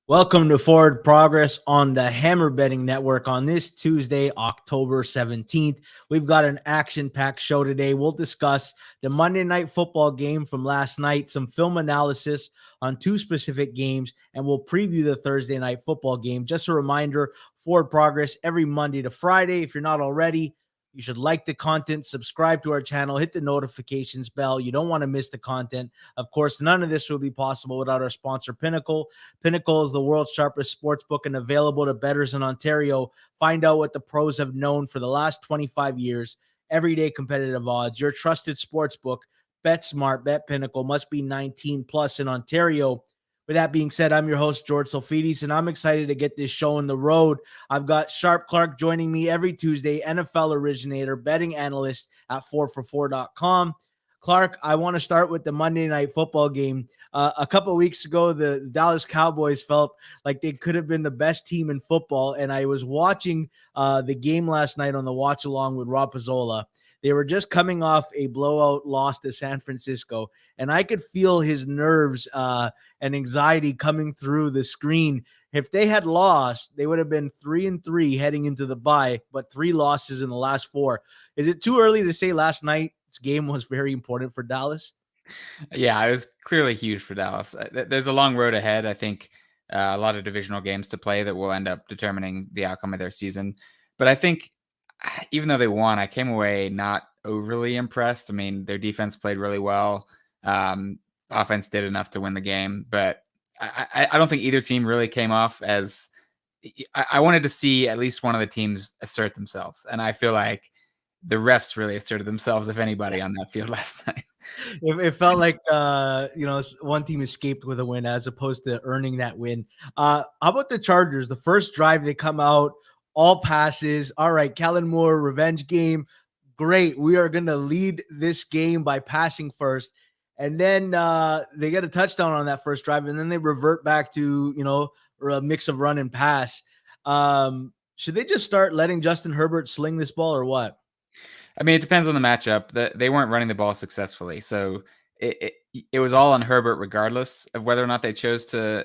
Welcome to Forward Progress on the Hammer Betting Network on this Tuesday, October 17th. We've got an action-packed show today. We'll discuss the Monday Night Football game from last night, some film analysis on two specific games, and we'll preview the Thursday Night Football game. Just a reminder, Forward Progress every Monday to Friday. If you're not already, you should like the content, subscribe to our channel, hit the notifications bell. You don't want to miss the content. Of course, none of this would be possible without our sponsor, Pinnacle. Pinnacle is the world's sharpest sports book and available to bettors in Ontario. Find out what the pros have known for the last 25 years. Everyday competitive odds. Your trusted sports book. Bet smart, bet Pinnacle. Must be 19 plus in Ontario. With that being said, I'm your host, George Tsilfidis, and I'm excited to get this show on the road. I've got SharpClarke joining me every Tuesday, NFL originator, betting analyst at 4for4.com. Clark, I want to start with the Monday Night Football game. A couple of weeks ago, the Dallas Cowboys felt like they could have been the best team in football, and I was watching the game last night on the watch along with Rob Pizzola. They were just coming off a blowout loss to San Francisco, and I could feel his nerves and anxiety coming through the screen. If they had lost, they would have been 3-3 heading into the bye, but 3 losses in the last 4. Is it too early to say last night's game was very important for Dallas? Yeah, it was clearly huge for Dallas. There's a long road ahead. I think a lot of divisional games to play that will end up determining the outcome of their season. But I think even though they won, I came away not overly impressed. I mean, their defense played really well. Offense did enough to win the game, but I don't think either team really came off as I wanted to see at least one of the teams assert themselves. And I feel like the refs really asserted themselves, if anybody, on that field last night. It felt like one team escaped with a win as opposed to earning that win. How about the Chargers? The first drive, they come out, all passes. All right, Kellen Moore, revenge game. Great. We are going to lead this game by passing first. And then they get a touchdown on that first drive, and then they revert back to, a mix of run and pass. Should they just start letting Justin Herbert sling this ball or what? I mean, it depends on the matchup. They weren't running the ball successfully, so it was all on Herbert, regardless of whether or not they chose to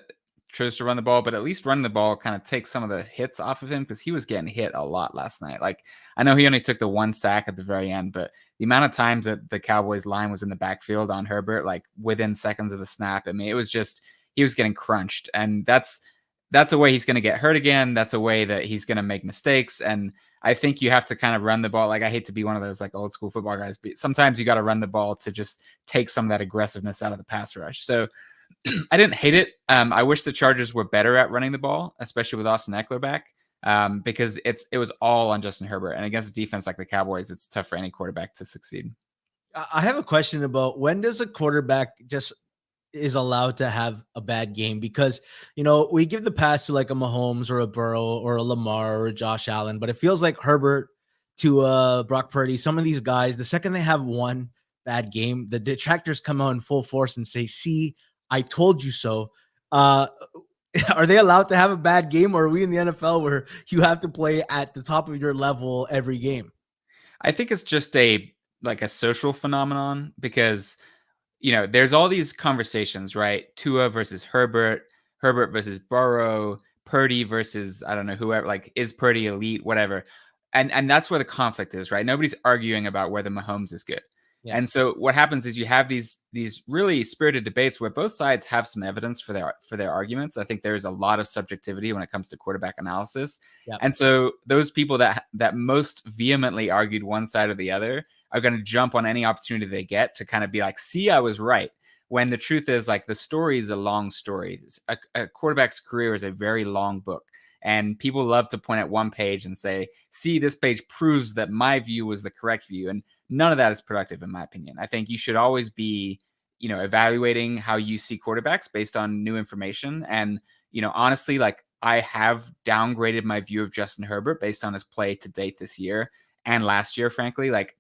run the ball. But at least running the ball kind of takes some of the hits off of him because he was getting hit a lot last night. Like, I know he only took the 1 sack at the very end, but the amount of times that the Cowboys line was in the backfield on Herbert, like within seconds of the snap, I mean, it was just he was getting crunched, and that's a way he's going to get hurt again. That's a way that he's going to make mistakes. And I think you have to kind of run the ball. Like, I hate to be one of those like old school football guys, but sometimes you got to run the ball to just take some of that aggressiveness out of the pass rush. So I didn't hate it. I wish the Chargers were better at running the ball, especially with Austin Eckler back, because it was all on Justin Herbert. And against a defense like the Cowboys, it's tough for any quarterback to succeed. I have a question about when does a quarterback just is allowed to have a bad game? Because, we give the pass to like a Mahomes or a Burrow or a Lamar or a Josh Allen, but it feels like Herbert to Brock Purdy, some of these guys, the second they have one bad game, the detractors come out in full force and say, see, I told you so. Are they allowed to have a bad game, or are we in the NFL where you have to play at the top of your level every game? I think it's just a social phenomenon because there's all these conversations, right? Tua versus Herbert, Herbert versus Burrow, Purdy versus, I don't know, whoever, like, is Purdy elite, whatever. And that's where the conflict is, right? Nobody's arguing about whether Mahomes is good. Yeah. And so what happens is you have these really spirited debates where both sides have some evidence for their arguments. I think there's a lot of subjectivity when it comes to quarterback analysis. Yep. And so those people that most vehemently argued one side or the other are going to jump on any opportunity they get to kind of be like, see, I was right. When the truth is, like, the story is a long story. A quarterback's career is a very long book. And people love to point at one page and say, see, this page proves that my view was the correct view. And none of that is productive, in my opinion. I think you should always be, evaluating how you see quarterbacks based on new information. And, honestly, like, I have downgraded my view of Justin Herbert based on his play to date this year and last year, frankly. Like,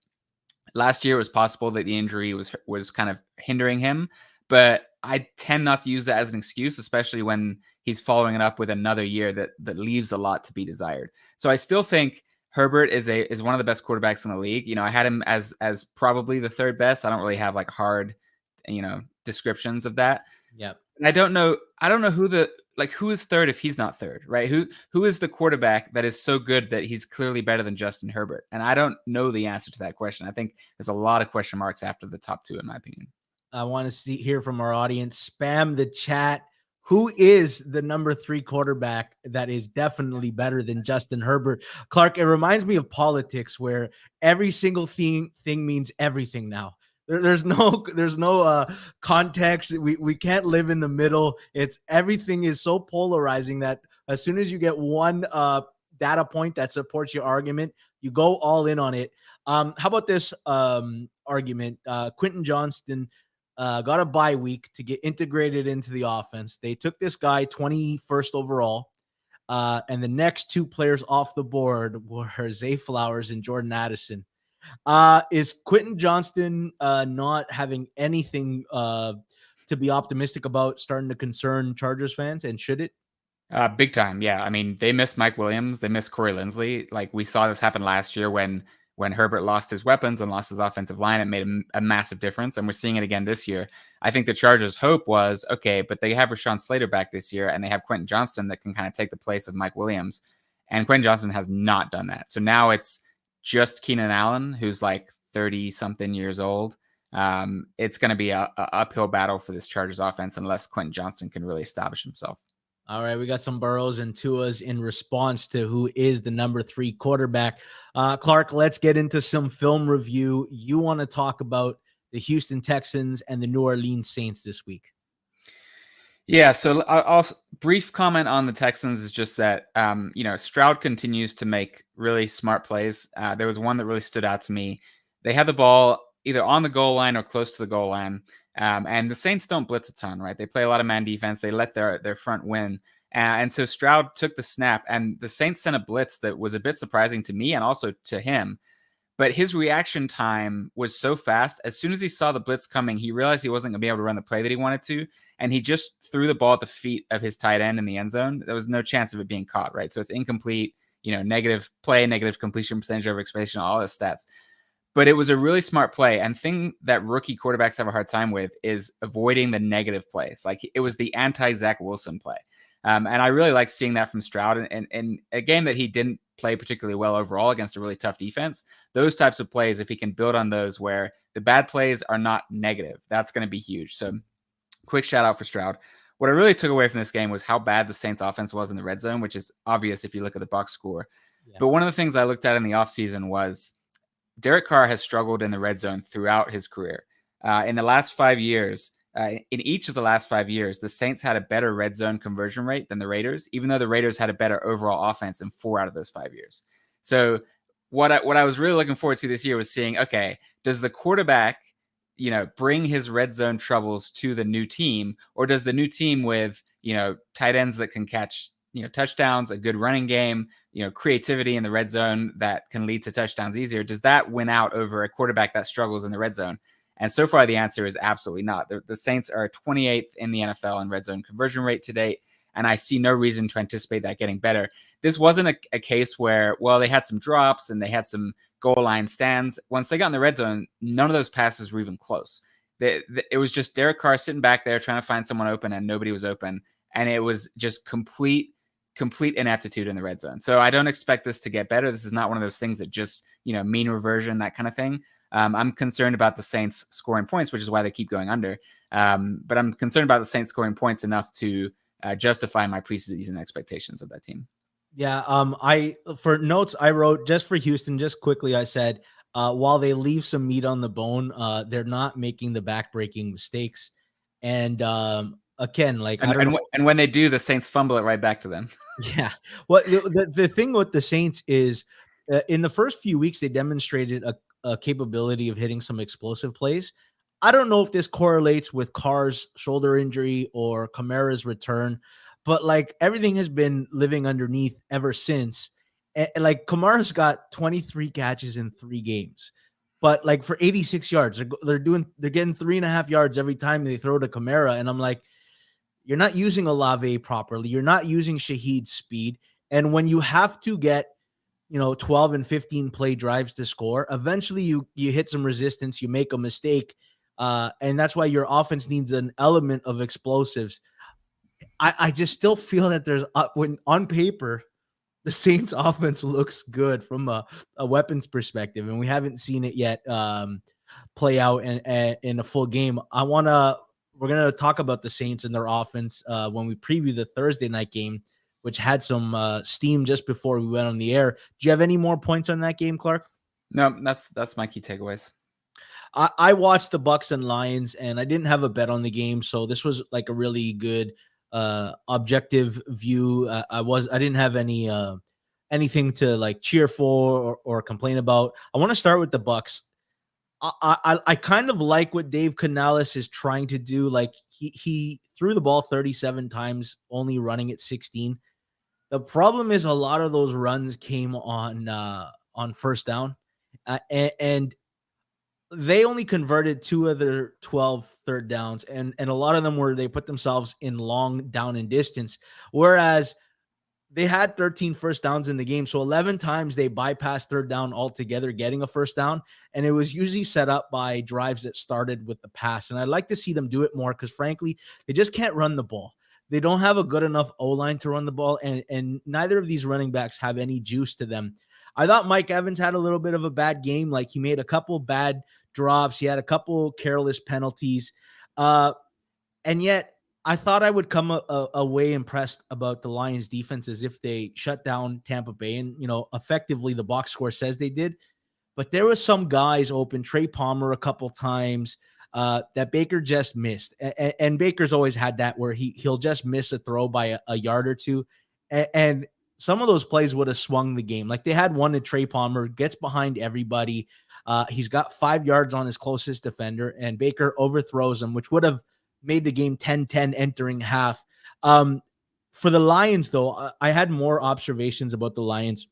last year it was possible that the injury was kind of hindering him, but I tend not to use that as an excuse, especially when he's following it up with another year that leaves a lot to be desired. So I still think Herbert is one of the best quarterbacks in the league. I had him as probably the third best. I don't really have like hard, descriptions of that. Yep. I don't know who like who is third if he's not third, right? Who is the quarterback that is so good that he's clearly better than Justin Herbert? And I don't know the answer to that question. I think there's a lot of question marks after the top two, in my opinion. I want to hear from our audience. Spam the chat. Who is the number 3 quarterback that is definitely better than Justin Herbert? Clark, it reminds me of politics where every single thing means everything now. There's no context. We can't live in the middle. It's everything is so polarizing that as soon as you get one data point that supports your argument, you go all in on it. How about this argument? Quentin Johnston got a bye week to get integrated into the offense. They took this guy 21st overall. And the next 2 players off the board were Zay Flowers and Jordan Addison. Is Quentin Johnston not having anything to be optimistic about starting to concern Chargers fans, and should it? Big time, yeah. I mean, they missed Mike Williams. They missed Corey Linsley. Like we saw this happen last year when Herbert lost his weapons and lost his offensive line. It made a massive difference, and we're seeing it again this year. I think the Chargers' hope was, okay, but they have Rashawn Slater back this year, and they have Quentin Johnston that can kind of take the place of Mike Williams. And Quentin Johnston has not done that. So now it's just Keenan Allen, who's like 30-something years old. It's going to be a uphill battle for this Chargers offense unless Quentin Johnston can really establish himself. All right, we got some Burrows and Tuas in response to who is the number 3 quarterback. Clark, let's get into some film review. You want to talk about the Houston Texans and the New Orleans Saints this week. Yeah, so I'll brief comment on the Texans is just that, Stroud continues to make really smart plays. There was one that really stood out to me. They had the ball either on the goal line or close to the goal line. And the Saints don't blitz a ton, right? They play a lot of man defense. They let their front win. And so Stroud took the snap, and the Saints sent a blitz that was a bit surprising to me and also to him. But his reaction time was so fast. As soon as he saw the blitz coming, he realized he wasn't going to be able to run the play that he wanted to. And he just threw the ball at the feet of his tight end in the end zone. There was no chance of it being caught, right? So it's incomplete, negative play, negative completion percentage over expectation, all the stats. But it was a really smart play. And thing that rookie quarterbacks have a hard time with is avoiding the negative plays. Like it was the anti-Zach Wilson play. And I really liked seeing that from Stroud. And a game that he didn't play particularly well overall against a really tough defense, those types of plays, if he can build on those where the bad plays are not negative, that's going to be huge. So quick shout out for Stroud. What I really took away from this game was how bad the Saints offense was in the red zone, which is obvious if you look at the box score. Yeah. But one of the things I looked at in the offseason was Derek Carr has struggled in the red zone throughout his career. In the last 5 years, in each of the last 5 years, the Saints had a better red zone conversion rate than the Raiders, even though the Raiders had a better overall offense in 4 out of those 5 years. So what I was really looking forward to this year was seeing, okay, does the quarterback, bring his red zone troubles to the new team, or does the new team with, tight ends that can catch, touchdowns, a good running game, creativity in the red zone that can lead to touchdowns easier, does that win out over a quarterback that struggles in the red zone? And so far, the answer is absolutely not. The Saints are 28th in the NFL in red zone conversion rate to date, and I see no reason to anticipate that getting better. This wasn't a case where, they had some drops and they had some goal line stands. Once they got in the red zone, none of those passes were even close. It was just Derek Carr sitting back there trying to find someone open, and nobody was open. And it was just complete ineptitude in the red zone. So I don't expect this to get better. This is not one of those things that just, mean reversion, that kind of thing. I'm concerned about the Saints scoring points, which is why they keep going under. But I'm concerned about the Saints scoring points enough to justify my preseason expectations of that team. Yeah. For notes I wrote just for Houston, just quickly, I said, while they leave some meat on the bone, they're not making the backbreaking mistakes. And again, and when they do, the Saints fumble it right back to them. Yeah. Well, the thing with the Saints is in the first few weeks, they demonstrated a capability of hitting some explosive plays. I don't know if this correlates with Carr's shoulder injury or Kamara's return, but everything has been living underneath ever since. And Kamara's got 23 catches in 3 games, but for 86 yards, they're getting 3.5 yards every time they throw to Kamara. And I'm like, you're not using Olave properly. You're not using Shaheed's speed. And when you have to get 12 and 15 play drives to score, eventually you hit some resistance, you make a mistake. And that's why your offense needs an element of explosives. I just still feel that there's when on paper the Saints offense looks good from a weapons perspective, and we haven't seen it yet play out in a full game. We're gonna talk about the Saints and their offense when we preview the Thursday night game, which had some steam just before we went on the air. Do you have any more points on that game, Clark? No, that's my key takeaways. I watched the Bucks and Lions, and I didn't have a bet on the game, so this was like a really good objective view. I didn't have anything to like cheer for or complain about. I want to start with the Bucks. I kind of like what Dave Canales is trying to do. Like he threw the ball 37 times, only running it 16. The problem is a lot of those runs came on first down, and they only converted 2 of their 12 third downs, and a lot of them were they put themselves in long down and distance, whereas they had 13 first downs in the game. So 11 times they bypassed third down altogether, getting a first down. And it was usually set up by drives that started with the pass. And I'd like to see them do it more because, frankly, they just can't run the ball. They don't have a good enough O-line to run the ball. And neither of these running backs have any juice to them. I thought Mike Evans had a little bit of a bad game. Like he made a couple bad drops. He had a couple careless penalties. And yet, I thought I would come away impressed about the Lions defense as if they shut down Tampa Bay. And, effectively the box score says they did. But there was some guys open, Trey Palmer a couple times that Baker just missed. And Baker's always had that where he'll just miss a throw by a yard or two. And some of those plays would have swung the game. Like they had one to Trey Palmer, gets behind everybody. He's got 5 yards on his closest defender, and Baker overthrows him, which would have made the game 10-10 entering half. For the Lions, though, I had more observations about the Lions.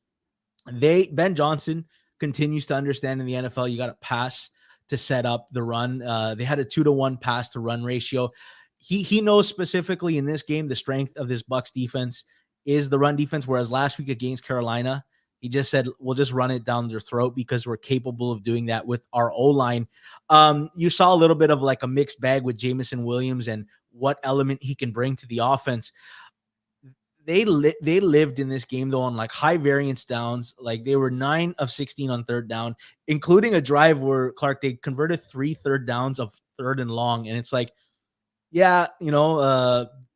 Ben Johnson continues to understand in the NFL, you got to pass to set up the run. They had a 2-to-1 pass to run ratio. He knows specifically in this game, the strength of this Bucs defense is the run defense. Whereas last week against Carolina, he just said, we'll just run it down their throat because we're capable of doing that with our O-line. You saw a little bit of like a mixed bag with Jameson Williams and what element he can bring to the offense. They lived in this game, though, on like high variance downs. Like they were 9 of 16 on third down, including a drive where, Clark, they converted 3 third downs of third and long. And it's like, yeah,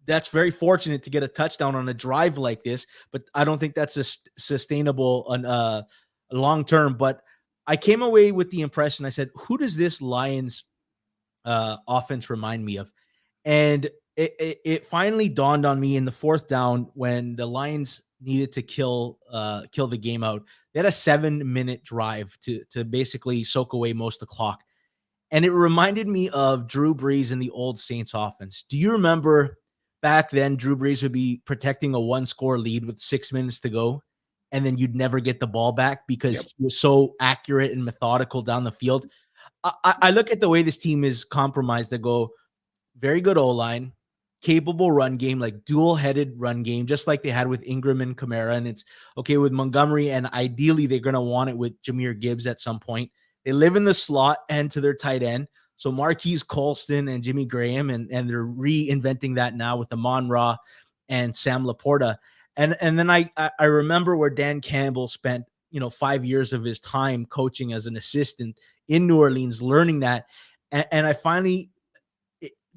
that's very fortunate to get a touchdown on a drive like this, but I don't think that's sustainable on long term. But I came away with the impression, I said, who does this Lions offense remind me of? And it finally dawned on me in the fourth down when the Lions needed to kill the game out. They had a 7-minute drive to basically soak away most of the clock. And it reminded me of Drew Brees in the old Saints offense. Do you remember back then Drew Brees would be protecting a 1-score lead with 6 minutes to go, and then you'd never get the ball back because he was so accurate and methodical down the field? I look at the way this team is compromised. I go, very good O-line, capable run game, like dual-headed run game, just like they had with Ingram and Kamara. And it's okay with Montgomery, and ideally they're going to want it with Jahmyr Gibbs at some point. They live in the slot and to their tight end. So Marquise Colston and Jimmy Graham, and they're reinventing that now with Amon-Ra and Sam Laporta. And then I remember where Dan Campbell spent 5 years of his time coaching as an assistant in New Orleans, learning that. And I finally,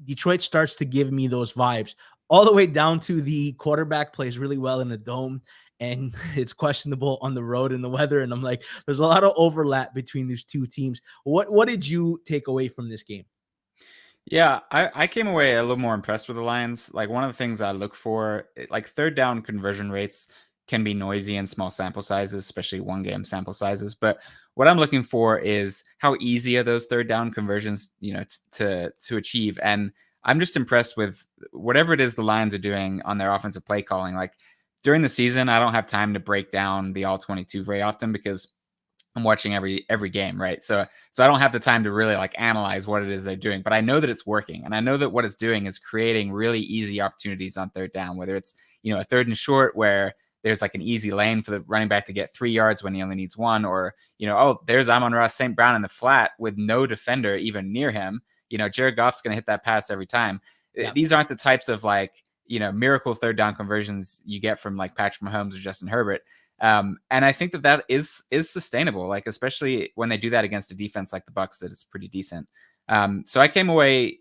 Detroit starts to give me those vibes, all the way down to the quarterback plays really well in the dome, and it's questionable on the road in the weather. And I'm like, there's a lot of overlap between these two teams. What did you take away from this game? Yeah, I came away a little more impressed with the Lions. Like one of the things I look for, like third down conversion rates can be noisy in small sample sizes, especially 1-game sample sizes. But what I'm looking for is how easy are those third down conversions, to achieve. And I'm just impressed with whatever it is the Lions are doing on their offensive play calling. Like during the season, I don't have time to break down the all 22 very often because I'm watching every game, right? So I don't have the time to really like analyze what it is they're doing, but I know that it's working, and I know that what it's doing is creating really easy opportunities on third down, whether it's a third and short where there's like an easy lane for the running back to get 3 yards when he only needs 1, or there's Amon-Ra St. Brown in the flat with no defender even near him. Jared Goff's going to hit that pass every time. Yeah. These aren't the types of like miracle third down conversions you get from like Patrick Mahomes or Justin Herbert. And I think that is sustainable, like especially when they do that against a defense like the Bucs that is pretty decent. So I came away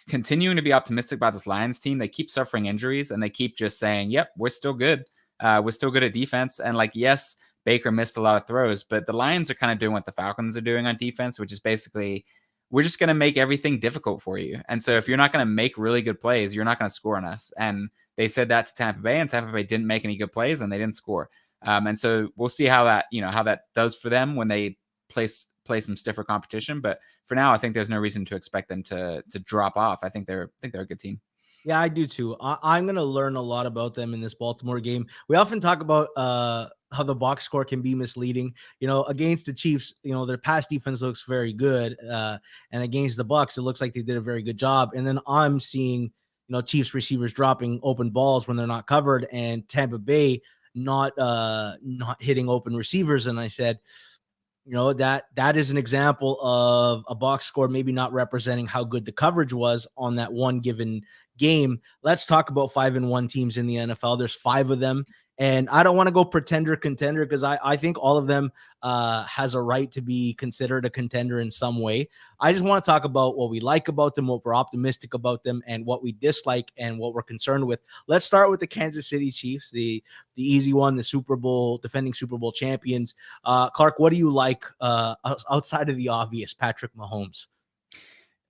continuing to be optimistic about this Lions team. They keep suffering injuries and they keep just saying, "Yep, we're still good. We're still good at defense." And like, yes, Baker missed a lot of throws, but the Lions are kind of doing what the Falcons are doing on defense, which is basically, we're just going to make everything difficult for you. And so if you're not going to make really good plays, you're not going to score on us. And they said that to Tampa Bay, and Tampa Bay didn't make any good plays and they didn't score. And so we'll see how that does for them when they play some stiffer competition. But for now, I think there's no reason to expect them to drop off. I think they're a good team. Yeah, I do too. I'm going to learn a lot about them in this Baltimore game. We often talk about how the box score can be misleading. Against the Chiefs, their pass defense looks very good, and against the Bucs, it looks like they did a very good job. And then I'm seeing, Chiefs receivers dropping open balls when they're not covered, and Tampa Bay not hitting open receivers. And I said, that is an example of a box score maybe not representing how good the coverage was on that one given game. Let's talk about 5-1 teams in the NFL. There's 5 of them. And I don't want to go pretender contender because I think all of them has a right to be considered a contender in some way. I just want to talk about what we like about them, what we're optimistic about them, and what we dislike and what we're concerned with. Let's start with the Kansas City Chiefs, the easy one, the defending Super Bowl champions. Clark, what do you like outside of the obvious, Patrick Mahomes?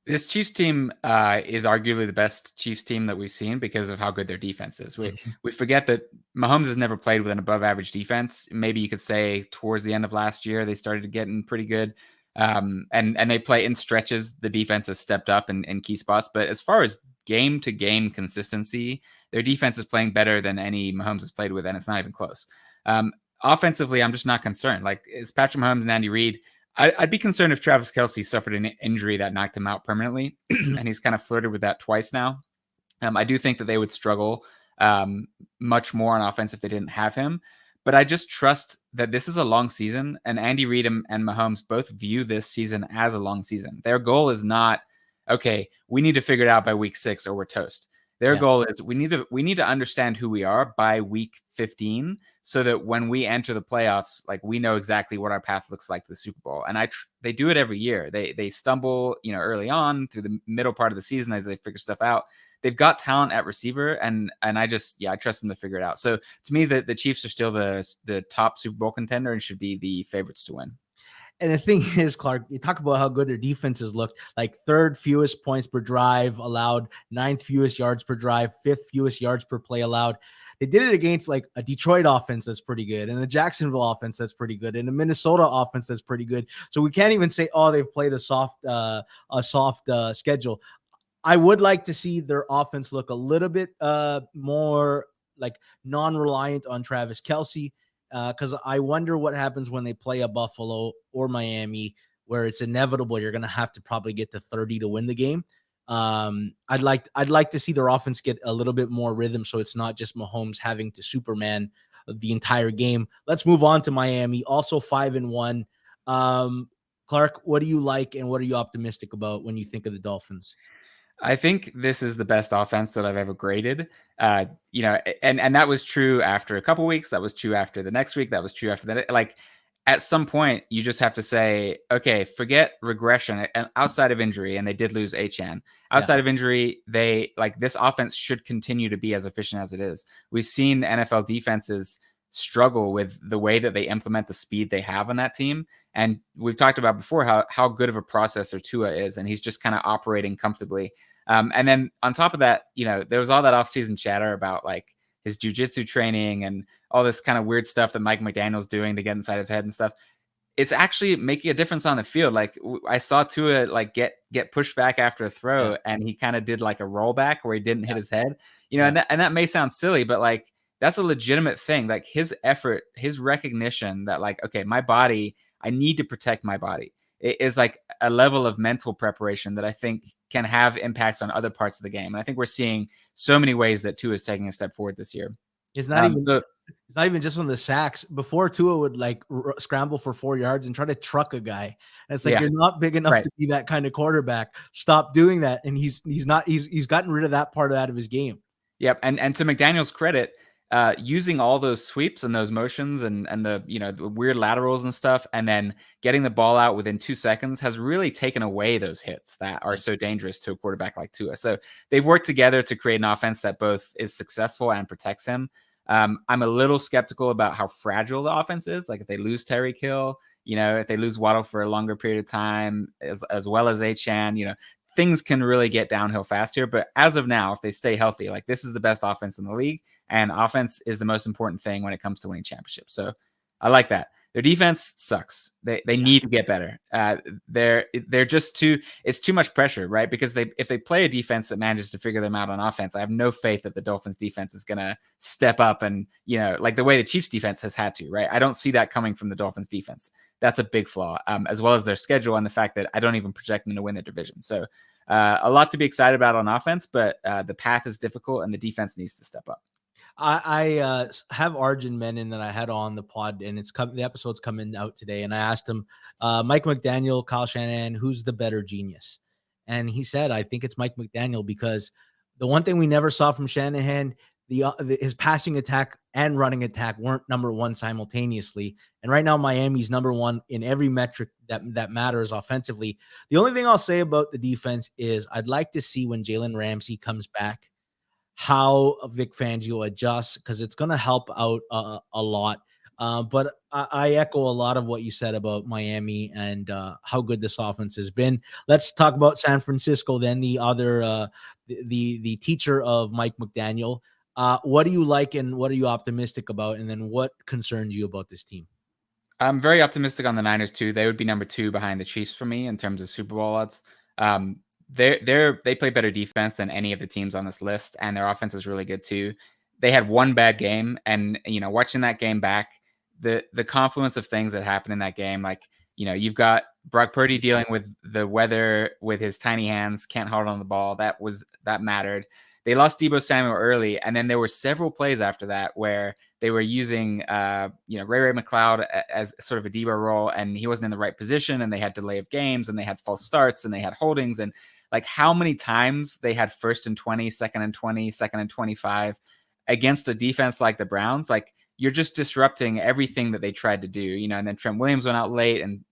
This Chiefs team is arguably the best Chiefs team that we've seen because of how good their defense is. We forget that Mahomes has never played with an above average defense. Maybe you could say towards the end of last year, they started getting pretty good. And they play in stretches. The defense has stepped up in key spots. But as far as game to game consistency, their defense is playing better than any Mahomes has played with, and it's not even close. Offensively, I'm just not concerned. Like, it's Patrick Mahomes and Andy Reid. I'd be concerned if Travis Kelce suffered an injury that knocked him out permanently, and he's kind of flirted with that twice now. I do think that they would struggle much more on offense if they didn't have him, but I just trust that this is a long season, and Andy Reid and Mahomes both view this season as a long season. Their goal is not, okay, we need to figure it out by week 6 or we're toast. Their goal is we need to understand who we are by week 15 so that when we enter the playoffs, like, we know exactly what our path looks like to the Super Bowl. And they do it every year. They stumble, early on through the middle part of the season as they figure stuff out. They've got talent at receiver, and I trust them to figure it out. So to me, the Chiefs are still the top Super Bowl contender and should be the favorites to win. And the thing is, Clark, you talk about how good their defenses look, like 3rd fewest points per drive allowed, 9th fewest yards per drive, 5th fewest yards per play allowed. They did it against like a Detroit offense that's pretty good, and a Jacksonville offense that's pretty good, and a Minnesota offense that's pretty good. So we can't even say, oh, they've played a soft schedule. I would like to see their offense look a little bit more like non-reliant on Travis Kelce. Because I wonder what happens when they play a Buffalo or Miami, where it's inevitable you're going to have to probably get to 30 to win the game. I'd like to see their offense get a little bit more rhythm, so it's not just Mahomes having to Superman the entire game. Let's move on to Miami, also 5-1. Clark, what do you like and what are you optimistic about when you think of the Dolphins? I think this is the best offense that I've ever graded. And that was true after a couple weeks. That was true after the next week. That was true after that. Like, at some point, you just have to say, okay, forget regression and outside of injury. And they did lose Achane. Outside of injury, this offense should continue to be as efficient as it is. We've seen NFL defenses struggle with the way that they implement the speed they have on that team. And we've talked about before how good of a processor Tua is, and he's just kind of operating comfortably. And then on top of that, there was all that offseason chatter about like his jiu-jitsu training and all this kind of weird stuff that Mike McDaniel's doing to get inside his head and stuff. It's actually making a difference on the field. Like, I saw Tua like get pushed back after a throw, and he kind of did like a rollback where he didn't hit his head. And that may sound silly, but like, that's a legitimate thing. Like, his effort, his recognition that like, okay, my body, I need to protect my body. It is like a level of mental preparation that I think can have impacts on other parts of the game. And I think we're seeing so many ways that Tua is taking a step forward this year. It's not even just on the sacks. Before, Tua would like scramble for 4 yards and try to truck a guy. And it's like, you're not big enough to be that kind of quarterback. Stop doing that. And he's gotten rid of that part out of his game. Yep, and to McDaniel's credit, using all those sweeps and those motions and the the weird laterals and stuff, and then getting the ball out within 2 seconds has really taken away those hits that are so dangerous to a quarterback like Tua. So they've worked together to create an offense that both is successful and protects him. I'm a little skeptical about how fragile the offense is. Like if they lose Tyreek Hill, if they lose Waddle for a longer period of time, as well as Achane, things can really get downhill fast here. But as of now, if they stay healthy, like this is the best offense in the league, and offense is the most important thing when it comes to winning championships. So I like that. Their defense sucks. They need to get better. They're just it's too much pressure, right? Because if they play a defense that manages to figure them out on offense, I have no faith that the Dolphins defense is gonna step up and like the way the Chiefs defense has had to, right? I don't see that coming from the Dolphins defense. That's a big flaw, as well as their schedule and the fact that I don't even project them to win the division. So a lot to be excited about on offense, but the path is difficult and the defense needs to step up. I have Arjun Menon that I had on the pod, and the episode's coming out today. And I asked him, Mike McDaniel, Kyle Shanahan, who's the better genius? And he said, I think it's Mike McDaniel, because the one thing we never saw from Shanahan, his passing attack and running attack weren't number one simultaneously. And right now, Miami's number one in every metric that matters offensively. The only thing I'll say about the defense is I'd like to see when Jalen Ramsey comes back, how Vic Fangio adjusts, because it's going to help out a lot. But I echo a lot of what you said about Miami and how good this offense has been. Let's talk about San Francisco then, the other the teacher of Mike McDaniel. What do you like and what are you optimistic about? And then what concerns you about this team? I'm very optimistic on the Niners too. They would be number 2 behind the Chiefs for me in terms of Super Bowl odds. They play better defense than any of the teams on this list, and their offense is really good too. They had one bad game, and watching that game back, the confluence of things that happened in that game, like you've got Brock Purdy dealing with the weather with his tiny hands, can't hold on the ball. That mattered. They lost Deebo Samuel early, and then there were several plays after that where they were using Ray McCloud as sort of a Deebo role, and he wasn't in the right position, and they had delay of games, and they had false starts, and they had holdings, and like how many times they had 1st and 20, 2nd and 20, 2nd and 25 against a defense like the Browns. Like you're just disrupting everything that they tried to do, and then Trent Williams went out late, and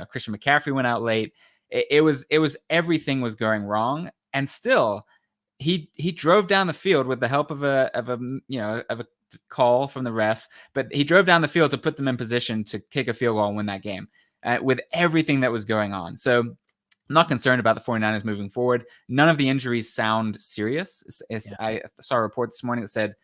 Christian McCaffrey went out late. It was everything was going wrong, and still he drove down the field with the help of a call from the ref, but he drove down the field to put them in position to kick a field goal and win that game with everything that was going on. So I'm not concerned about the 49ers moving forward. None of the injuries sound serious. I saw a report this morning that said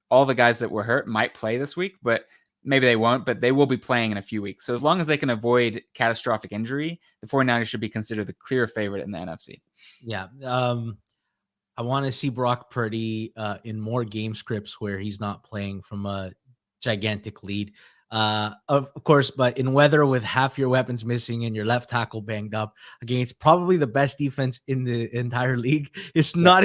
all the guys that were hurt might play this week, but maybe they won't, but they will be playing in a few weeks. So as long as they can avoid catastrophic injury, the 49ers should be considered the clear favorite in the NFC. Yeah. I want to see Brock Purdy in more game scripts where he's not playing from a gigantic lead. Of course, but in weather with half your weapons missing and your left tackle banged up against probably the best defense in the entire league, it's not.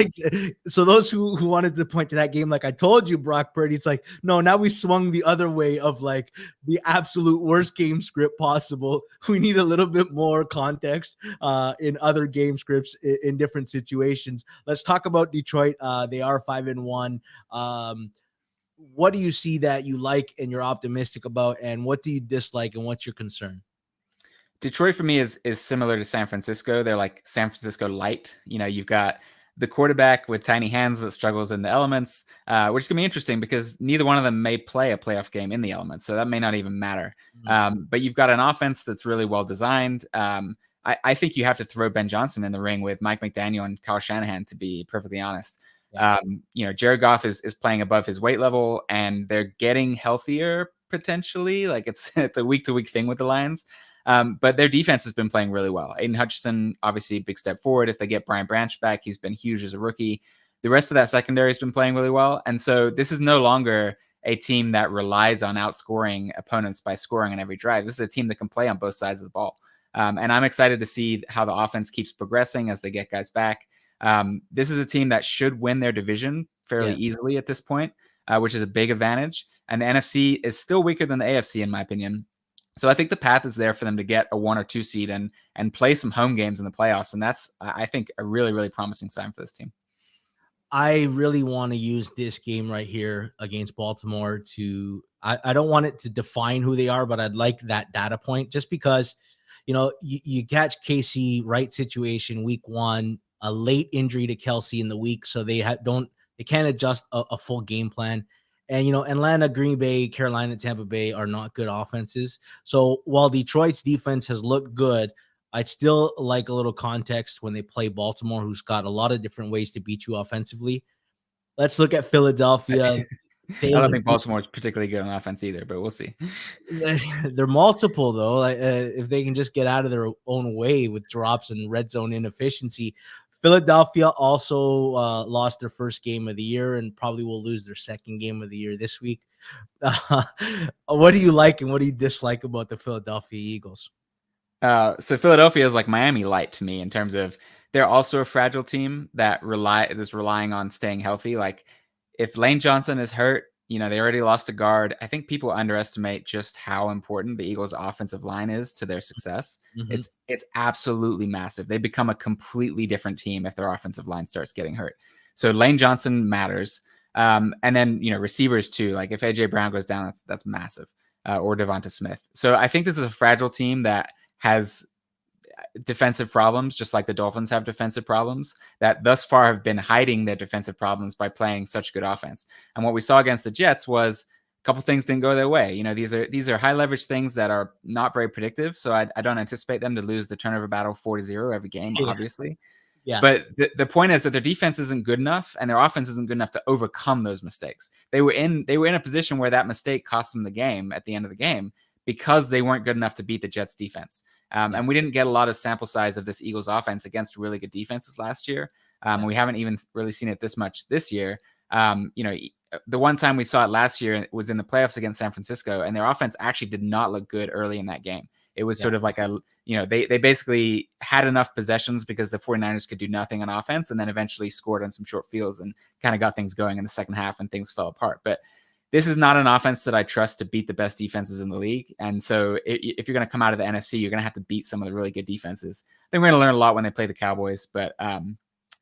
So those who wanted to point to that game, like I told you, Brock Purdy, it's like, no, now we swung the other way of like the absolute worst game script possible. We need a little bit more context in other game scripts in different situations. Let's talk about Detroit. They are 5-1. What do you see that you like and you're optimistic about, and what do you dislike and what's your concern? Detroit for me is similar to San Francisco. They're like San Francisco light. You've got the quarterback with tiny hands that struggles in the elements, which is going to be interesting because neither one of them may play a playoff game in the elements. So that may not even matter. Mm-hmm. But you've got an offense that's really well designed. I think you have to throw Ben Johnson in the ring with Mike McDaniel and Kyle Shanahan, to be perfectly honest. Jared Goff is playing above his weight level, and they're getting healthier potentially. Like it's a week to week thing with the Lions. But their defense has been playing really well. Aiden Hutchinson, obviously a big step forward. If they get Brian Branch back, he's been huge as a rookie. The rest of that secondary has been playing really well. And so this is no longer a team that relies on outscoring opponents by scoring on every drive. This is a team that can play on both sides of the ball. And I'm excited to see how the offense keeps progressing as they get guys back. This is a team that should win their division fairly easily at this point, which is a big advantage. And the NFC is still weaker than the AFC, in my opinion. So I think the path is there for them to get a 1 or 2 seed and play some home games in the playoffs. And that's, I think, a really, really promising sign for this team. I really want to use this game right here against Baltimore to I don't want it to define who they are, but I'd like that data point just because, you catch KC right situation week one, a late injury to Kelsey in the week. So they can't adjust a full game plan. And, Atlanta, Green Bay, Carolina, Tampa Bay are not good offenses. So while Detroit's defense has looked good, I'd still like a little context when they play Baltimore, who's got a lot of different ways to beat you offensively. Let's look at Philadelphia. They I don't think lose. Baltimore is particularly good on offense either, but we'll see. They're multiple though. If they can just get out of their own way with drops and red zone inefficiency. Philadelphia also lost their first game of the year and probably will lose their second game of the year this week. What do you like and what do you dislike about the Philadelphia Eagles? So Philadelphia is like Miami light to me in terms of they're also a fragile team that is relying on staying healthy. Like if Lane Johnson is hurt, they already lost a guard. I think people underestimate just how important the Eagles' offensive line is to their success. Mm-hmm. It's absolutely massive. They become a completely different team if their offensive line starts getting hurt. So Lane Johnson matters. And then, receivers too. Like if AJ Brown goes down, that's massive. Or Devonta Smith. So I think this is a fragile team that has defensive problems, just like the Dolphins have defensive problems, that thus far have been hiding their defensive problems by playing such good offense. And what we saw against the Jets was a couple things didn't go their way. These are high leverage things that are not very predictive. So I don't anticipate them to lose the turnover battle 4-0 every game, obviously. Yeah. But the point is that their defense isn't good enough and their offense isn't good enough to overcome those mistakes. They were in a position where that mistake cost them the game at the end of the game because they weren't good enough to beat the Jets defense. And we didn't get a lot of sample size of this Eagles offense against really good defenses last year. We haven't even really seen it this much this year. The one time we saw it last year was in the playoffs against San Francisco, and their offense actually did not look good early in that game. It was sort of like they basically had enough possessions because the 49ers could do nothing on offense and then eventually scored on some short fields and kind of got things going in the second half and things fell apart. But this is not an offense that I trust to beat the best defenses in the league. And so if you're going to come out of the NFC, you're going to have to beat some of the really good defenses. I think we're going to learn a lot when they play the Cowboys, but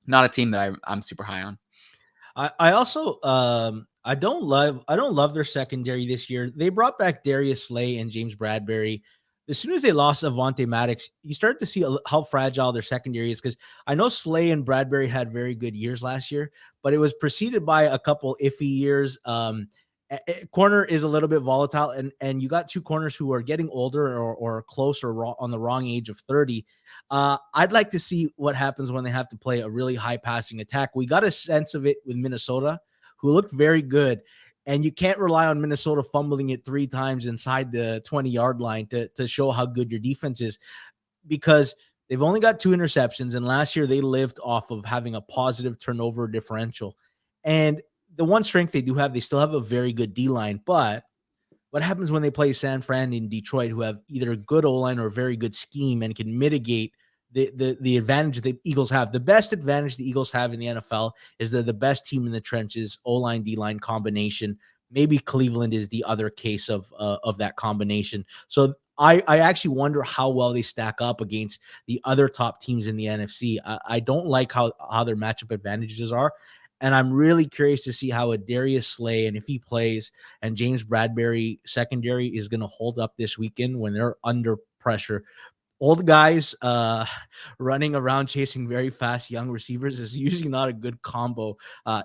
not a team that I'm super high on. I also I don't love their secondary this year. They brought back Darius Slay and James Bradbury. As soon as they lost Avonte Maddox, you start to see how fragile their secondary is, because I know Slay and Bradbury had very good years last year, but it was preceded by a couple iffy years. Corner is a little bit volatile, and you got two corners who are getting older or close or on the wrong age of 30. I'd like to see what happens when they have to play a really high passing attack. We got a sense of it with Minnesota, who looked very good. And you can't rely on Minnesota fumbling it 3 times inside the 20-yard line to show how good your defense is, because they've only got 2 interceptions. And last year they lived off of having a positive turnover differential. And the one strength they do have, they still have a very good D-line. But what happens when they play San Fran and Detroit, who have either a good O-line or a very good scheme and can mitigate the advantage the Eagles have? The best advantage the Eagles have in the NFL is they're the best team in the trenches, O-line, D-line combination. Maybe Cleveland is the other case of that combination. So I actually wonder how well they stack up against the other top teams in the NFC. I don't like how their matchup advantages are. And I'm really curious to see how a Darius Slay, and if he plays, and James Bradbury secondary is going to hold up this weekend when they're under pressure. Old guys running around chasing very fast young receivers is usually not a good combo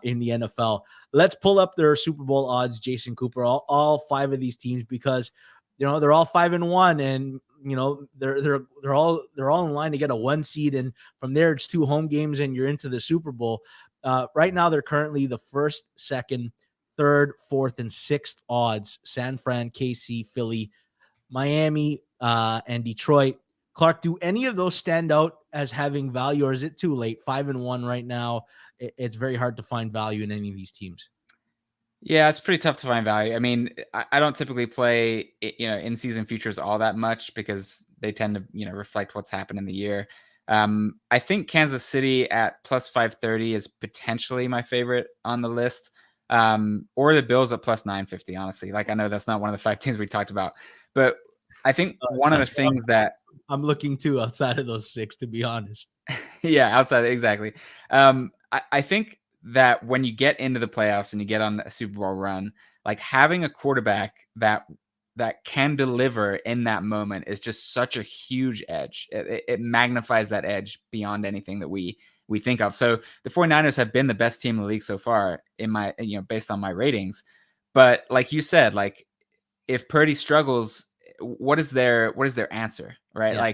in the NFL. Let's pull up their Super Bowl odds, Jason Cooper, all 5 of these teams, because they're all 5-1, and they're all in line to get a 1 seed, and from there it's 2 home games and you're into the Super Bowl. Right now they're currently the 1st, 2nd, 3rd, 4th, and 6th odds: San Fran, KC, Philly, Miami, and Detroit. Clark, do any of those stand out as having value, or is it too late? 5-1 right now. It's very hard to find value in any of these teams. Yeah, it's pretty tough to find value. I mean, I don't typically play, in-season futures all that much because they tend to, reflect what's happened in the year. I think Kansas City at plus 530 is potentially my favorite on the list, or the Bills at plus 950, honestly. Like, I know that's not one of the 5 teams we talked about, but I think one of the things that I'm looking to outside of those 6, to be honest. yeah, outside, exactly. I think that when you get into the playoffs and you get on a Super Bowl run, like having a quarterback that can deliver in that moment is just such a huge edge. It magnifies that edge beyond anything that we think of. So the 49ers have been the best team in the league so far in my, based on my ratings. But like you said, like if Purdy struggles, what is their answer, right? Yeah.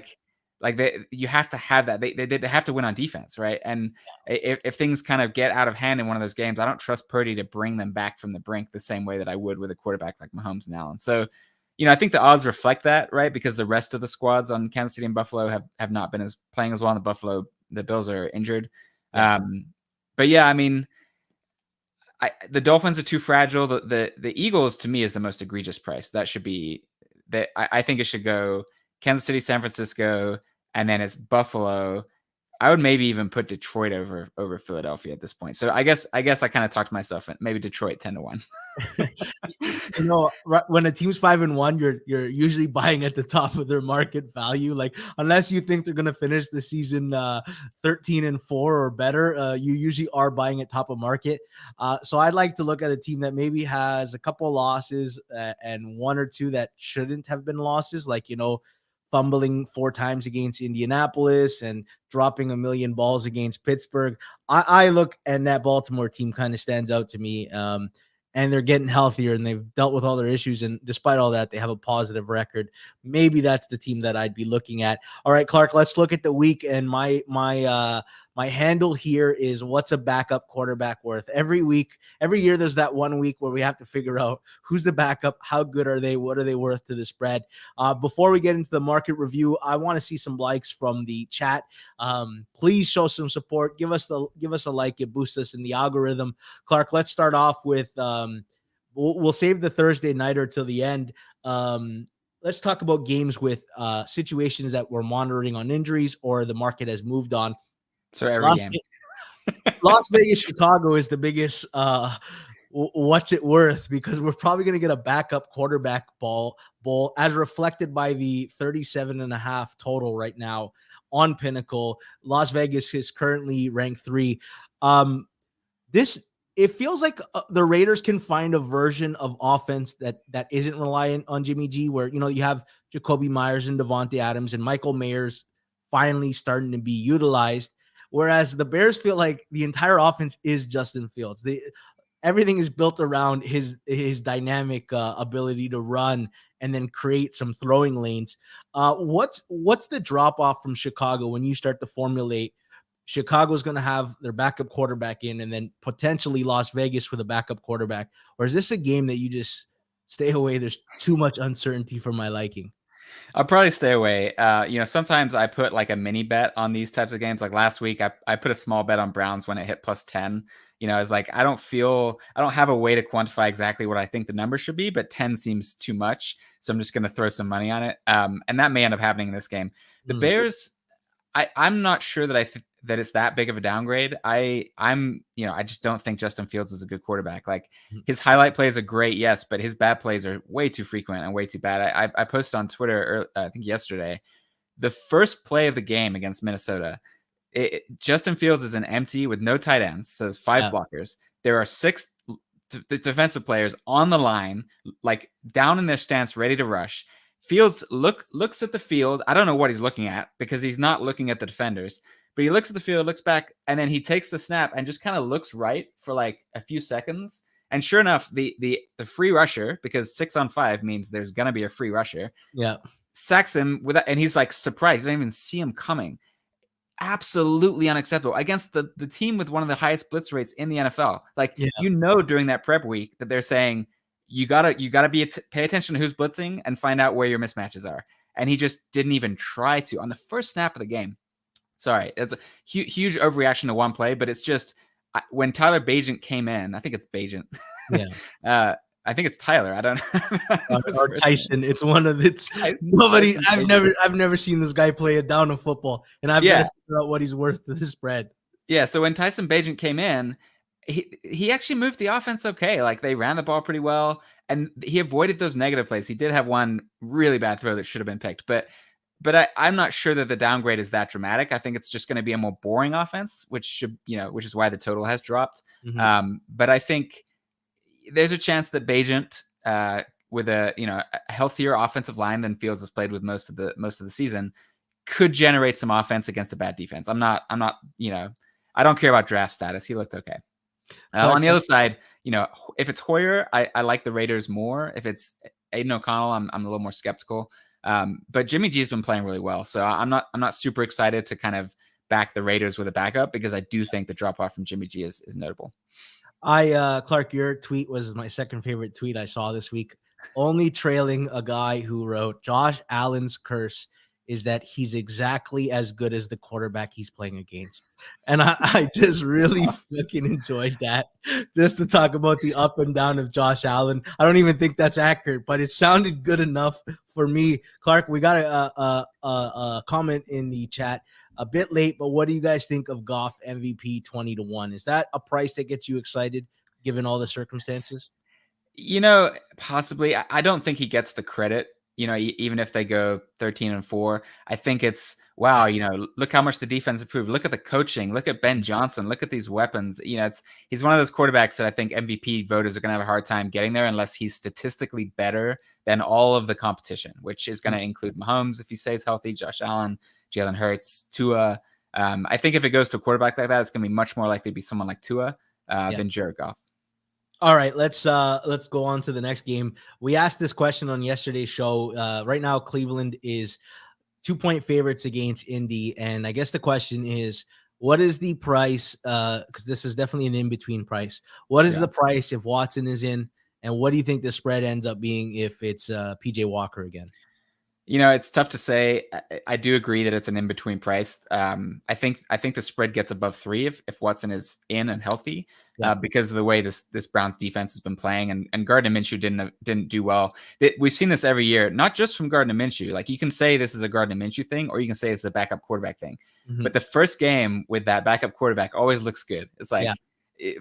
You have to have that. They have to win on defense, right? And if things kind of get out of hand in one of those games, I don't trust Purdy to bring them back from the brink the same way that I would with a quarterback like Mahomes and Allen. So, I think the odds reflect that, right? Because the rest of the squads on Kansas City and Buffalo have not been playing as well. In the Bills are injured. Yeah. But yeah, I mean, the Dolphins are too fragile. The Eagles to me is the most egregious price. That should be that. I think it should go Kansas City, San Francisco, and then it's Buffalo. I would maybe even put Detroit over Philadelphia at this point. So I guess I kind of talked myself in maybe Detroit 10-1. When a team's 5-1, you're usually buying at the top of their market value. Like unless you think they're gonna finish the season 13-4 or better, you usually are buying at top of market. So I'd like to look at a team that maybe has a couple losses and one or two that shouldn't have been losses, like fumbling 4 times against Indianapolis and dropping a million balls against Pittsburgh. I look, and that Baltimore team kind of stands out to me. And they're getting healthier and they've dealt with all their issues. And despite all that, they have a positive record. Maybe that's the team that I'd be looking at. All right, Clark, let's look at the week. And my handle here is what's a backup quarterback worth? Every year, there's that 1 week where we have to figure out who's the backup, how good are they, what are they worth to the spread. Before we get into the market review, I want to see some likes from the chat. Please show some support. Give us a like. It boosts us in the algorithm. Clark, let's start off with we'll save the Thursday nighter till the end. Let's talk about games with situations that we're monitoring on injuries or the market has moved on. So every game. Las Vegas, Chicago is the biggest what's it worth, because we're probably going to get a backup quarterback bowl as reflected by the 37.5 total right now on Pinnacle. Las Vegas is currently ranked 3. It feels like the Raiders can find a version of offense that isn't reliant on Jimmy G, where you have Jacoby Myers and Devontae Adams and Michael Mayers finally starting to be utilized. Whereas the Bears feel like the entire offense is Justin Fields. Everything is built around his dynamic ability to run and then create some throwing lanes. What's the drop off from Chicago when you start to formulate Chicago's going to have their backup quarterback in, and then potentially Las Vegas with a backup quarterback? Or is this a game that you just stay away? There's too much uncertainty for my liking. I'll probably stay away. Sometimes I put like a mini bet on these types of games. Like last week, I put a small bet on Browns when it hit +10. It's like I don't have a way to quantify exactly what I think the number should be, but 10 seems too much. So I'm just going to throw some money on it. And that may end up happening in this game. The Bears, I'm not sure that that it's that big of a downgrade. I just don't think Justin Fields is a good quarterback. Like his highlight plays are great, yes, but his bad plays are way too frequent and way too bad. I posted on Twitter, I think yesterday, the first play of the game against Minnesota, Justin Fields is an empty with no tight ends, so there's 5 blockers. There are 6 defensive players on the line, like down in their stance, ready to rush. Fields looks at the field. I don't know what he's looking at because he's not looking at the defenders. But he looks at the field, looks back, and then he takes the snap and just kind of looks right for like a few seconds. And sure enough, the free rusher, because 6 on 5 means there's gonna be a free rusher. Yeah, sacks him with that, and he's like surprised. He didn't even see him coming. Absolutely unacceptable against the team with one of the highest blitz rates in the NFL. Like during that prep week that they're saying you gotta pay attention to who's blitzing and find out where your mismatches are. And he just didn't even try to on the first snap of the game. Sorry, it's a huge overreaction to one play, but it's just when Tyler Bagent came in, I think it's Bagent. Yeah. I think it's Tyler. I don't know. Or Tyson. It's one of it's nobody. I've never seen this guy play a down of football, and I've got to figure out what he's worth to the spread. Yeah. So when Tyson Bagent came in, he actually moved the offense okay. Like they ran the ball pretty well, and he avoided those negative plays. He did have one really bad throw that should have been picked, but but I'm not sure that the downgrade is that dramatic. I think it's just going to be a more boring offense, which is why the total has dropped. But I think there's a chance that Bajent, with a healthier offensive line than Fields has played with most of the season, could generate some offense against a bad defense. I'm not, I don't care about draft status. He looked okay. On the other side, if it's Hoyer, I like the Raiders more. If it's Aiden O'Connell, I'm a little more skeptical. But Jimmy G's been playing really well, so I'm not super excited to kind of back the Raiders with a backup, because I do think the drop off from Jimmy G is notable. Clark, your tweet was my second favorite tweet I saw this week, only trailing a guy who wrote, Josh Allen's curse is that he's exactly as good as the quarterback he's playing against. And I just really fucking enjoyed that, just to talk about the up and down of Josh Allen. I don't even think that's accurate, but it sounded good enough for me. Clark, we got a comment in the chat. A bit late, but what do you guys think of Goff MVP 20-1? Is that a price that gets you excited given all the circumstances? Possibly. I don't think he gets the credit, even if they go 13-4. I think it's, wow, look how much the defense improved. Look at the coaching. Look at Ben Johnson. Look at these weapons. He's one of those quarterbacks that I think MVP voters are going to have a hard time getting there unless he's statistically better than all of the competition, which is going to include Mahomes if he stays healthy, Josh Allen, Jalen Hurts, Tua. I think if it goes to a quarterback like that, it's going to be much more likely to be someone like Tua than Jared Goff. All right, let's go on to the next game. We asked this question on yesterday's show. Right now, Cleveland is 2-point favorites against Indy, and I guess the question is, what is the price? Because this is definitely an in-between price. What is the price if Watson is in, and what do you think the spread ends up being if it's PJ Walker again? It's tough to say. I do agree that it's an in-between price. I think the spread gets above 3 if Watson is in and healthy, because of the way this Browns defense has been playing, and Gardner Minshew didn't do well. We've seen this every year, not just from Gardner Minshew. Like, you can say this is a Gardner Minshew thing, or you can say it's a backup quarterback thing. But the first game with that backup quarterback always looks good. It's like,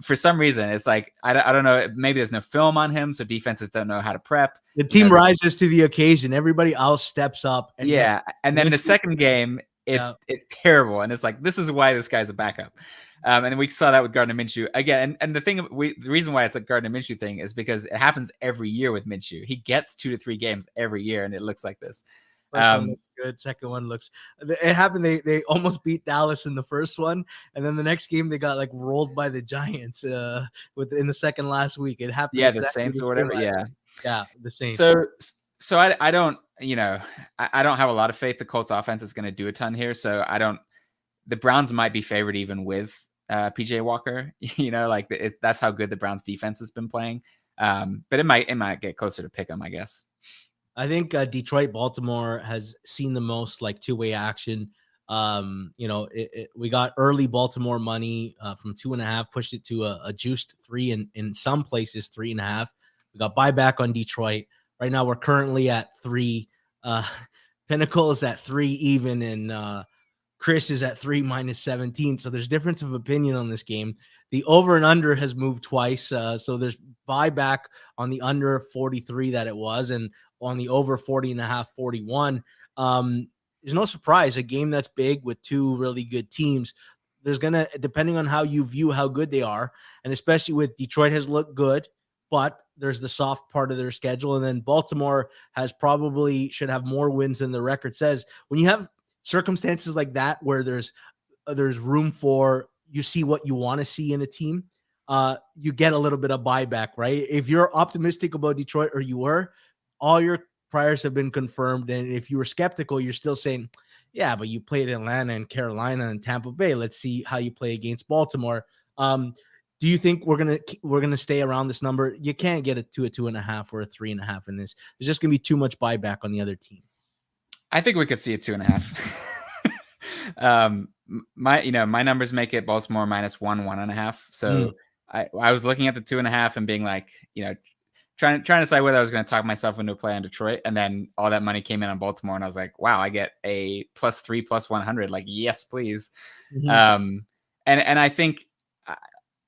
for some reason, it's like, I don't know, maybe there's no film on him, so defenses don't know how to prep. The team rises to the occasion. Everybody else steps up. And then the second game, it's terrible. And it's like, this is why this guy's a backup. And we saw that with Gardner Minshew again. And the reason why it's a Gardner Minshew thing is because it happens every year with Minshew. He gets 2 to 3 games every year, and it looks like this. First one looks good. Second one looks. It happened. They almost beat Dallas in the first one, and then the next game they got like rolled by the Giants in the second last week. It happened. Yeah, the Saints or whatever. Yeah, the Saints. So I don't I don't have a lot of faith the Colts offense is going to do a ton here. So the Browns might be favored even with PJ Walker. That's how good the Browns defense has been playing. But it might get closer to pick 'em, I guess. I think Detroit, Baltimore has seen the most like two-way action. We got early Baltimore money from 2.5, pushed it to a juiced 3, and in some places 3.5. We got buyback on Detroit. Right now we're currently at 3. Pinnacle is at 3 even, and Chris is at 3 minus 17. So there's difference of opinion on this game. The over and under has moved twice. So there's buyback on the under 43 that it was, and on the over 40.5, 41. There's no surprise. A game that's big with two really good teams, there's going to, depending on how you view how good they are, and especially with Detroit has looked good, but there's the soft part of their schedule. And then Baltimore should have more wins than the record says. When you have circumstances like that, where there's room for, you see what you want to see in a team, you get a little bit of buyback, right? If you're optimistic about Detroit, or you were, all your priors have been confirmed. And if you were skeptical, you're still saying, yeah, but you played Atlanta and Carolina and Tampa Bay. Let's see how you play against Baltimore. Do you think we're gonna stay around this number? You can't get it to a 2.5 or a 3.5 in this. There's just gonna be too much buyback on the other team. I think we could see a 2.5. My numbers make it Baltimore minus 1.5. So I was looking at the 2.5 and being like, trying to decide whether I was going to talk myself into a play on Detroit, and then all that money came in on Baltimore, and I was like, wow, I get a +3 +100. Like, yes, please. And I think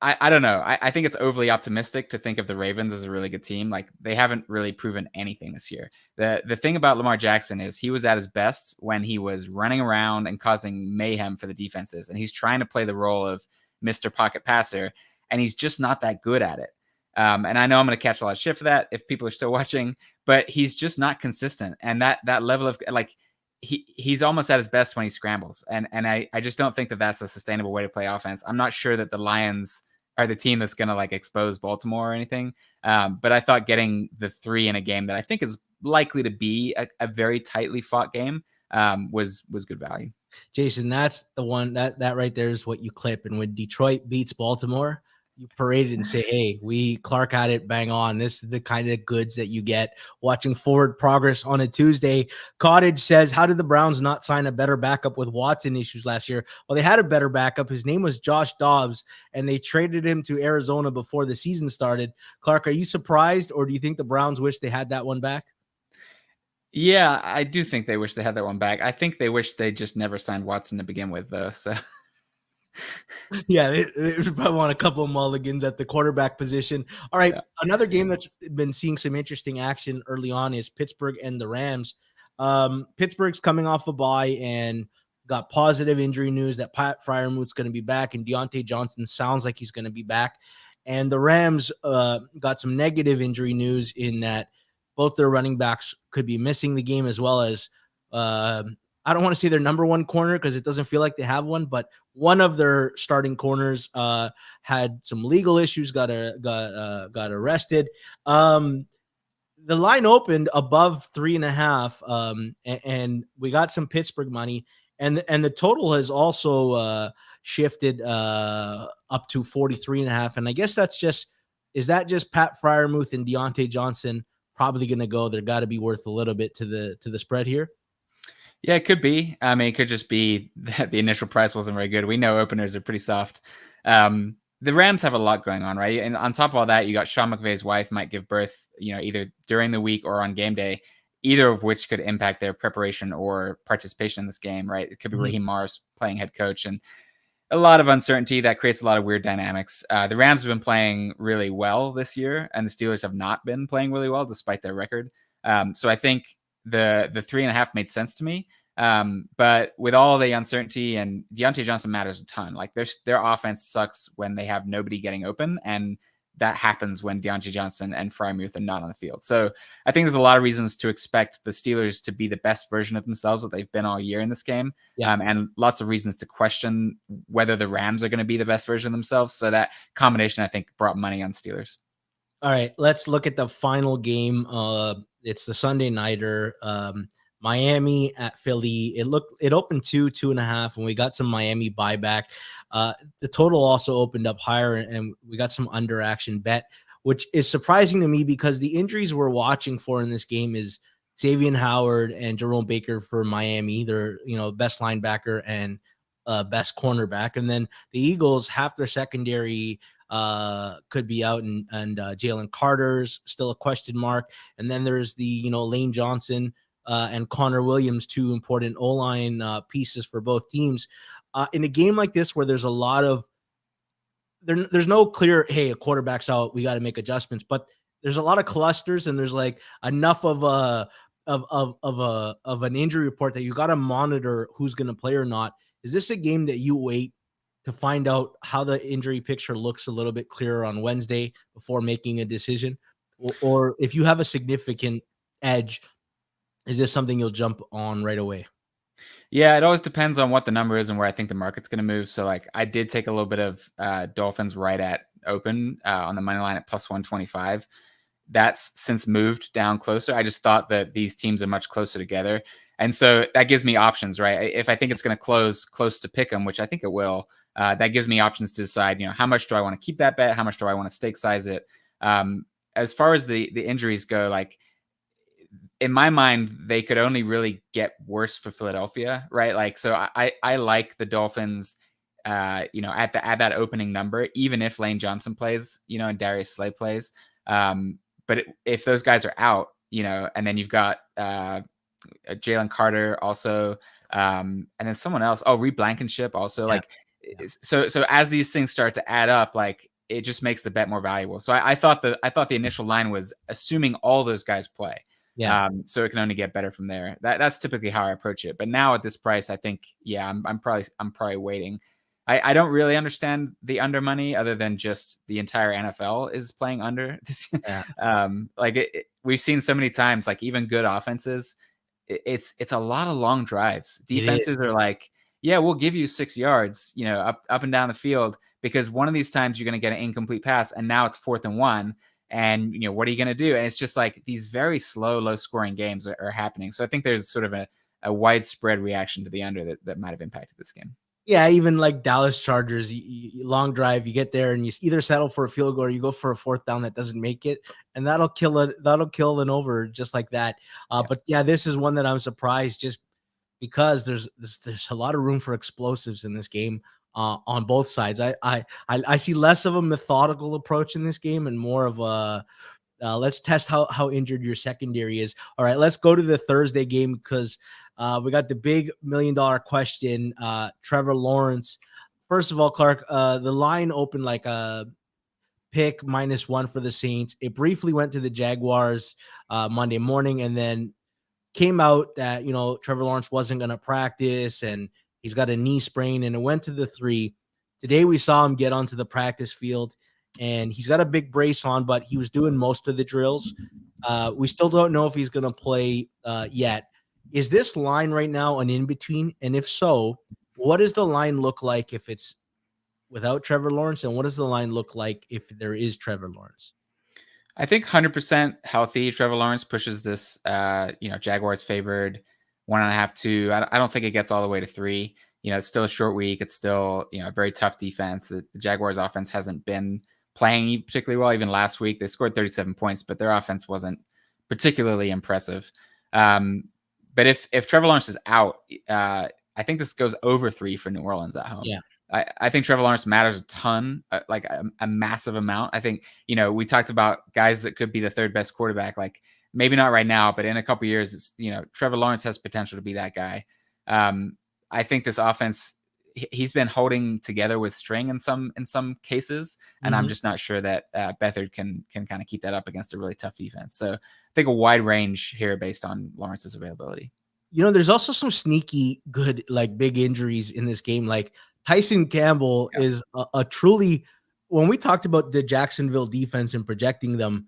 I don't know. I think it's overly optimistic to think of the Ravens as a really good team. Like, they haven't really proven anything this year. The thing about Lamar Jackson is he was at his best when he was running around and causing mayhem for the defenses, and he's trying to play the role of Mr. Pocket Passer, and he's just not that good at it. And I know I'm going to catch a lot of shit for that if people are still watching, but he's just not consistent. And that level of, like, he's almost at his best when he scrambles. And I just don't think that that's a sustainable way to play offense. I'm not sure that the Lions are the team that's going to like expose Baltimore or anything. But I thought getting the 3 in a game that I think is likely to be a very tightly fought game was good value. Jason, that's the one that right there is what you clip. And when Detroit beats Baltimore, you parade it and say, hey, Clark had it bang on. This is the kind of goods that you get watching forward progress on a Tuesday. Cottage says, how did the Browns not sign a better backup with Watson issues last year? Well, they had a better backup. His name was Josh Dobbs, and they traded him to Arizona before the season started. Clark, are you surprised, or do you think the Browns wish they had that one back? Yeah, I do think they wish they had that one back. I think they wish they just never signed Watson to begin with, though. So yeah, they probably want a couple of mulligans at the quarterback position. All right, another game that's been seeing some interesting action early on is Pittsburgh and the Rams. Pittsburgh's coming off a bye and got positive injury news that Pat Freiermuth's going to be back, and Deontay Johnson sounds like he's going to be back. And the Rams got some negative injury news in that both their running backs could be missing the game, as well as I don't want to say their number one corner because it doesn't feel like they have one, but one of their starting corners had some legal issues, got arrested. The line opened above 3.5, and we got some Pittsburgh money, and the total has also shifted up to 43.5. And I guess is that just Pat Freiermuth and Deontay Johnson probably going to go? They're got to be worth a little bit to the spread here. Yeah, it could be. I mean, it could just be that the initial price wasn't very good. We know openers are pretty soft. The Rams have a lot going on, right? And on top of all that, you got Sean McVay's wife might give birth, either during the week or on game day, either of which could impact their preparation or participation in this game, right? It could be Raheem Morris playing head coach, and a lot of uncertainty that creates a lot of weird dynamics. The Rams have been playing really well this year, and the Steelers have not been playing really well despite their record. So I think the 3.5 made sense to me. But with all the uncertainty, and Deontay Johnson matters a ton. Like, their offense sucks when they have nobody getting open, and that happens when Deontay Johnson and Freiermuth are not on the field. So I think there's a lot of reasons to expect the Steelers to be the best version of themselves that they've been all year in this game. Yeah. And lots of reasons to question whether the Rams are going to be the best version of themselves. So that combination, I think, brought money on Steelers. All right, let's look at the final game. It's the Sunday nighter. Miami at Philly. It opened 2.5, and we got some Miami buyback. The total also opened up higher, and we got some under action bet, which is surprising to me because the injuries we're watching for in this game is Xavier Howard and Jerome Baker for Miami. They're best linebacker and best cornerback, and then the Eagles, half their secondary could be out, and Jalen Carter's still a question mark, and then there's the Lane Johnson and Connor Williams, two important O-line pieces for both teams. In a game like this where there's a lot of there's no clear, hey, a quarterback's out, we got to make adjustments, but there's a lot of clusters, and there's like enough of an injury report that you got to monitor who's going to play or not. Is this a game that you wait to find out how the injury picture looks a little bit clearer on Wednesday before making a decision? Or if you have a significant edge, is this something you'll jump on right away? Yeah, it always depends on what the number is and where I think the market's going to move. So, like, I did take a little bit of Dolphins right at open on the money line at plus 125. That's since moved down closer. I just thought that these teams are much closer together. And so that gives me options, right? If I think it's going to close close to pick 'em, which I think it will, that gives me options to decide, how much do I want to keep that bet? How much do I want to stake size it? As far as the injuries go, like, in my mind, they could only really get worse for Philadelphia, right? Like, so I like the Dolphins, at that opening number, even if Lane Johnson plays, and Darius Slay plays. But if those guys are out, and then you've got Jalen Carter also, and then someone else, Reed Blankenship also, like, So as these things start to add up, like it just makes the bet more valuable. So I thought the initial line was assuming all those guys play. Yeah. So it can only get better from there. That's typically how I approach it. But now at this price, I think, yeah, I'm probably waiting. I don't really understand the under money other than just the entire NFL is playing under this. Yeah. We've seen so many times, like even good offenses, it's a lot of long drives. It is. Defenses are like, yeah, we'll give you 6 yards, up and down the field, because one of these times you're going to get an incomplete pass, and now it's 4th and 1. And, what are you going to do? And it's just like these very slow, low scoring games are happening. So I think there's sort of a widespread reaction to the under that might have impacted this game. Yeah, even like Dallas Chargers, long drive, you get there and you either settle for a field goal or you go for a 4th down that doesn't make it, and that'll kill it. That'll kill an over just like that. But yeah, this is one that I'm surprised just because there's a lot of room for explosives in this game on both sides. I see less of a methodical approach in this game and more of a let's test how injured your secondary is. All right, let's go to the Thursday game because we got the big $1 million question. Trevor Lawrence. First of all, Clark, the line opened like a pick -1 for the Saints. It briefly went to the Jaguars Monday morning, and then came out that Trevor Lawrence wasn't going to practice and he's got a knee sprain, and it went to the 3. Today we saw him get onto the practice field, and he's got a big brace on, but he was doing most of the drills. We still don't know if he's going to play yet. Is this line right now an in-between? And if so, what does the line look like if it's without Trevor Lawrence? And what does the line look like if there is Trevor Lawrence? I think 100% healthy Trevor Lawrence pushes this, Jaguars favored 1.5, 2. I don't think it gets all the way to 3. It's still a short week. It's still, a very tough defense. The Jaguars offense hasn't been playing particularly well. Even last week, they scored 37 points, but their offense wasn't particularly impressive. But if Trevor Lawrence is out, I think this goes over 3 for New Orleans at home. Yeah. I think Trevor Lawrence matters a ton, like a massive amount. I think, we talked about guys that could be the 3rd best quarterback, like maybe not right now, but in a couple of years, it's, Trevor Lawrence has potential to be that guy. I think this offense, he's been holding together with string in some cases, and I'm just not sure that Beathard can kind of keep that up against a really tough defense. So I think a wide range here based on Lawrence's availability. There's also some sneaky good, like big injuries in this game. Like Tyson Campbell is a truly, when we talked about the Jacksonville defense and projecting them,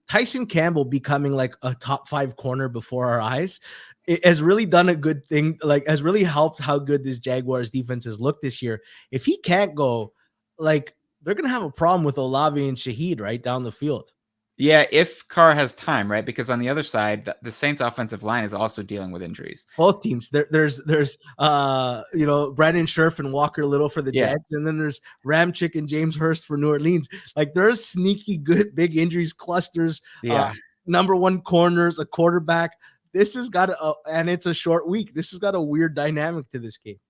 Tyson Campbell becoming like a top 5 corner before our eyes, it has really done a good thing, like has really helped how good this Jaguars defense has looked this year. If he can't go, like they're going to have a problem with Olave and Shaheed right down the field. Yeah, if Carr has time, right? Because on the other side, the Saints offensive line is also dealing with injuries. Both teams. There's Brandon Scherf and Walker Little for the Jets, and then there's Ramchick and James Hurst for New Orleans. Like there's sneaky good big injuries clusters. Number 1 corners, a quarterback. This has got and it's a short week. This has got a weird dynamic to this game.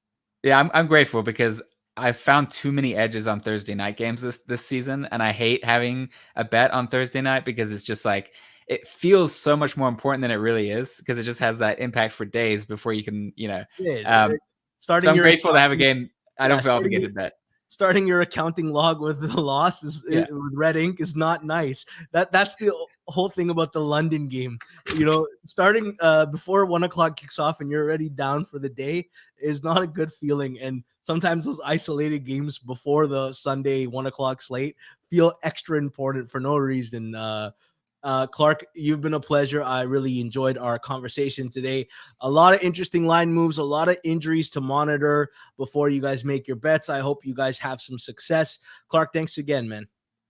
Yeah, I'm grateful because I've found too many edges on Thursday night games this season, and I hate having a bet on Thursday night because it's just like it feels so much more important than it really is because it just has that impact for days before you can, so I'm grateful to have a game. I don't feel obligated to bet. Starting your accounting log with the loss with red ink is not nice. That's the whole thing about the London game. Starting before 1 o'clock kicks off and you're already down for the day is not a good feeling. And sometimes those isolated games before the Sunday 1 o'clock slate feel extra important for no reason. Clark, you've been a pleasure. I really enjoyed our conversation today. A lot of interesting line moves, a lot of injuries to monitor before you guys make your bets. I hope you guys have some success. Clark, thanks again, man.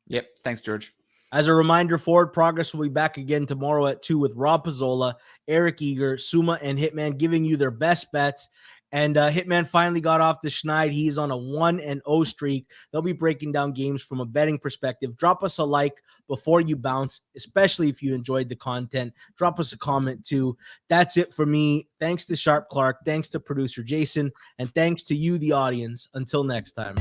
Yep. Thanks, George. As a reminder, Forward Progress will be back again tomorrow at 2 with Rob Pizzola, Eric Eager, Suma, and Hitman giving you their best bets. And Hitman finally got off the schneid. He's on a 1-0 streak. They'll be breaking down games from a betting perspective. Drop us a like before you bounce, especially if you enjoyed the content. Drop us a comment too. That's it for me. Thanks to SharpClarke. Thanks to producer Jason. And thanks to you, the audience. Until next time.